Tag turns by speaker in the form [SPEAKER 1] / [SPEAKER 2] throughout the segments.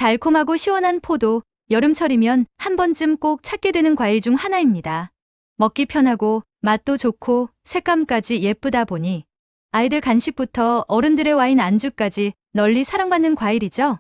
[SPEAKER 1] 달콤하고 시원한 포도, 여름철이면 한 번쯤 꼭 찾게 되는 과일 중 하나입니다. 먹기 편하고 맛도 좋고 색감까지 예쁘다 보니 아이들 간식부터 어른들의 와인 안주까지 널리 사랑받는 과일이죠.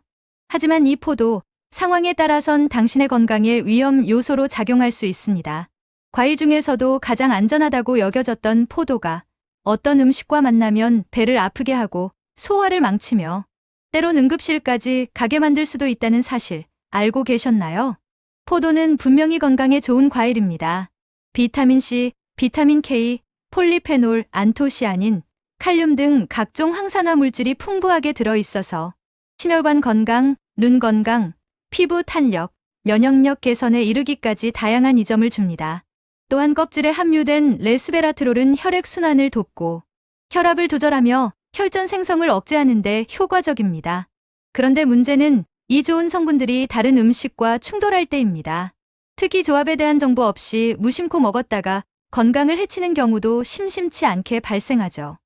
[SPEAKER 1] 하지만 이 포도, 상황에 따라선 당신의 건강에 위험 요소로 작용할 수 있습니다. 과일 중에서도 가장 안전하다고 여겨졌던 포도가 어떤 음식과 만나면 배를 아프게 하고 소화를 망치며 때론 응급실까지 가게 만들 수도 있다는 사실 알고 계셨나요? 포도는 분명히 건강에 좋은 과일입니다. 비타민C, 비타민 K, 폴리페놀, 안토시아닌, 칼륨 등 각종 항산화 물질이 풍부하게 들어있어서 심혈관 건강, 눈 건강, 피부 탄력, 면역력 개선에 이르기까지 다양한 이점을 줍니다. 또한 껍질에 함유된 레스베라트롤은 혈액순환을 돕고 혈압을 조절하며 혈전 생성을 억제하는 데 효과적입니다. 그런데 문제는 이 좋은 성분들이 다른 음식과 충돌할 때입니다. 특히 조합에 대한 정보 없이 무심코 먹었다가 건강을 해치는 경우도 심심치 않게 발생하죠.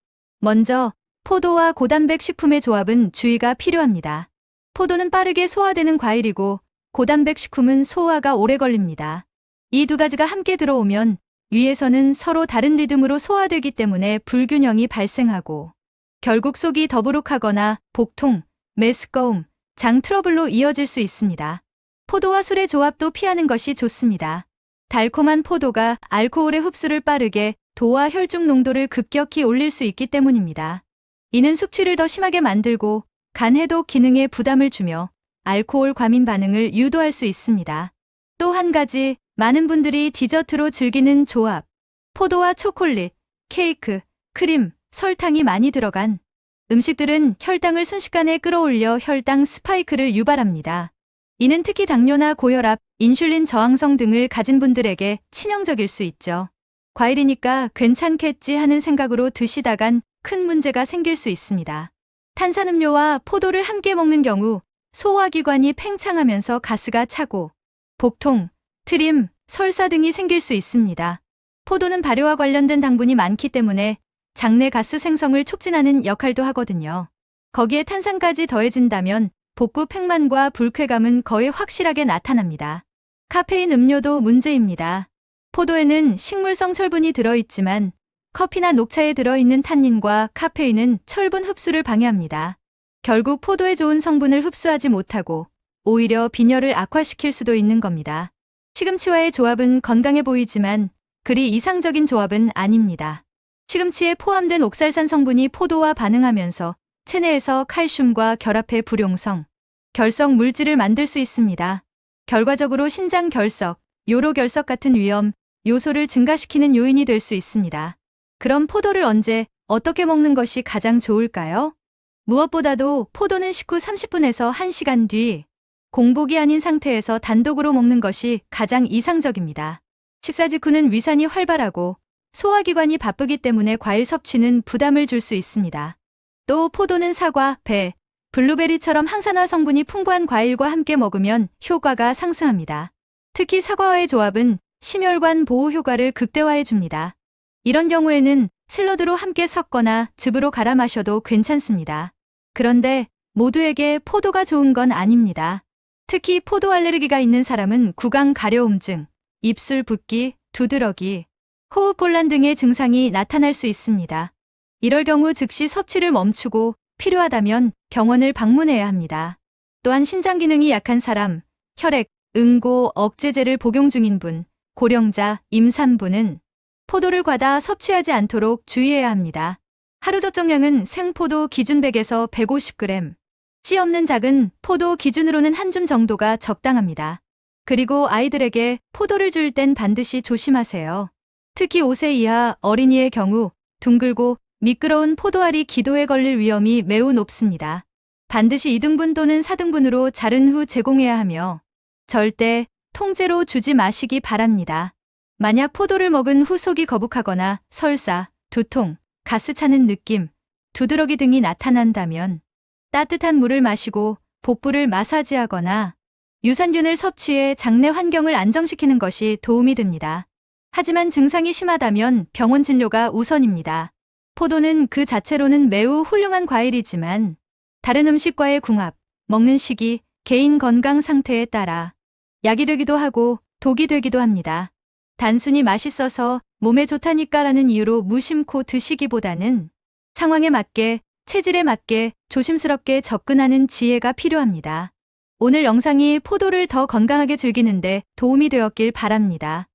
[SPEAKER 1] 먼저 포도와 고단백 식품의 조합은 주의가 필요합니다. 포도는 빠르게 소화되는 과일이고 고단백 식품은 소화가 오래 걸립니다. 이 두 가지가 함께 들어오면 위에서는 서로 다른 리듬으로 소화되기 때문에 불균형이 발생하고 결국 속이 더부룩하거나 복통, 메스꺼움, 장 트러블로 이어질 수 있습니다. 포도와 술의 조합도 피하는 것이 좋습니다. 달콤한 포도가 알코올의 흡수를 빠르게 도와 혈중 농도를 급격히 올릴 수 있기 때문입니다. 이는 숙취를 더 심하게 만들고 간 해독 기능에 부담을 주며 알코올 과민 반응을 유도할 수 있습니다. 또 한 가지 많은 분들이 디저트로 즐기는 조합, 포도와 초콜릿, 케이크, 크림, 설탕이 많이 들어간 음식들은 혈당을 순식간에 끌어올려 혈당 스파이크를 유발합니다. 이는 특히 당뇨나 고혈압, 인슐린 저항성 등을 가진 분들에게 치명적일 수 있죠. 과일이니까 괜찮겠지 하는 생각으로 드시다간 큰 문제가 생길 수 있습니다. 탄산음료와 포도를 함께 먹는 경우 소화기관이 팽창하면서 가스가 차고 복통, 트림, 설사 등이 생길 수 있습니다. 포도는 발효와 관련된 당분이 많기 때문에 장내 가스 생성을 촉진하는 역할도 하거든요. 거기에 탄산까지 더해진다면 복부 팽만과 불쾌감은 거의 확실하게 나타납니다. 카페인 음료도 문제입니다. 포도에는 식물성 철분이 들어있지만 커피나 녹차에 들어있는 탄닌과 카페인은 철분 흡수를 방해합니다. 결국 포도에 좋은 성분을 흡수하지 못하고 오히려 빈혈을 악화시킬 수도 있는 겁니다. 시금치와의 조합은 건강해 보이지만 그리 이상적인 조합은 아닙니다. 시금치에 포함된 옥살산 성분이 포도와 반응하면서 체내에서 칼슘과 결합해 불용성, 결석 물질을 만들 수 있습니다. 결과적으로 신장 결석, 요로 결석 같은 위험 요소를 증가시키는 요인이 될 수 있습니다. 그럼 포도를 언제, 어떻게 먹는 것이 가장 좋을까요? 무엇보다도 포도는 식후 30분에서 1시간 뒤 공복이 아닌 상태에서 단독으로 먹는 것이 가장 이상적입니다. 식사 직후는 위산이 활발하고 소화기관이 바쁘기 때문에 과일 섭취는 부담을 줄 수 있습니다. 또 포도는 사과, 배, 블루베리처럼 항산화 성분이 풍부한 과일과 함께 먹으면 효과가 상승합니다. 특히 사과와의 조합은 심혈관 보호 효과를 극대화해 줍니다. 이런 경우에는 샐러드로 함께 섞거나 즙으로 갈아 마셔도 괜찮습니다. 그런데 모두에게 포도가 좋은 건 아닙니다. 특히 포도 알레르기가 있는 사람은 구강 가려움증, 입술 붓기, 두드러기, 호흡곤란 등의 증상이 나타날 수 있습니다. 이럴 경우 즉시 섭취를 멈추고 필요하다면 병원을 방문해야 합니다. 또한 신장 기능이 약한 사람, 혈액, 응고, 억제제를 복용 중인 분, 고령자, 임산부는 포도를 과다 섭취하지 않도록 주의해야 합니다. 하루 적정량은 생포도 기준 100에서 150g, 씨 없는 작은 포도 기준으로는 한 줌 정도가 적당합니다. 그리고 아이들에게 포도를 줄 땐 반드시 조심하세요. 특히 5세 이하 어린이의 경우 둥글고 미끄러운 포도알이 기도에 걸릴 위험이 매우 높습니다. 반드시 2등분 또는 4등분으로 자른 후 제공해야 하며 절대 통째로 주지 마시기 바랍니다. 만약 포도를 먹은 후 속이 거북하거나 설사, 두통, 가스 차는 느낌, 두드러기 등이 나타난다면 따뜻한 물을 마시고 복부를 마사지하거나 유산균을 섭취해 장내 환경을 안정시키는 것이 도움이 됩니다. 하지만 증상이 심하다면 병원 진료가 우선입니다. 포도는 그 자체로는 매우 훌륭한 과일이지만 다른 음식과의 궁합, 먹는 시기, 개인 건강 상태에 따라 약이 되기도 하고 독이 되기도 합니다. 단순히 맛있어서 몸에 좋다니까라는 이유로 무심코 드시기보다는 상황에 맞게, 체질에 맞게 조심스럽게 접근하는 지혜가 필요합니다. 오늘 영상이 포도를 더 건강하게 즐기는데 도움이 되었길 바랍니다.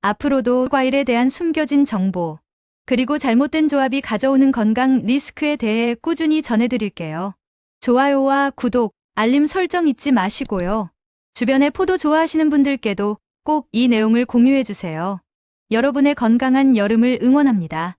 [SPEAKER 1] 앞으로도 과일에 대한 숨겨진 정보, 그리고 잘못된 조합이 가져오는 건강 리스크에 대해 꾸준히 전해드릴게요. 좋아요와 구독, 알림 설정 잊지 마시고요. 주변에 포도 좋아하시는 분들께도 꼭 이 내용을 공유해주세요. 여러분의 건강한 여름을 응원합니다.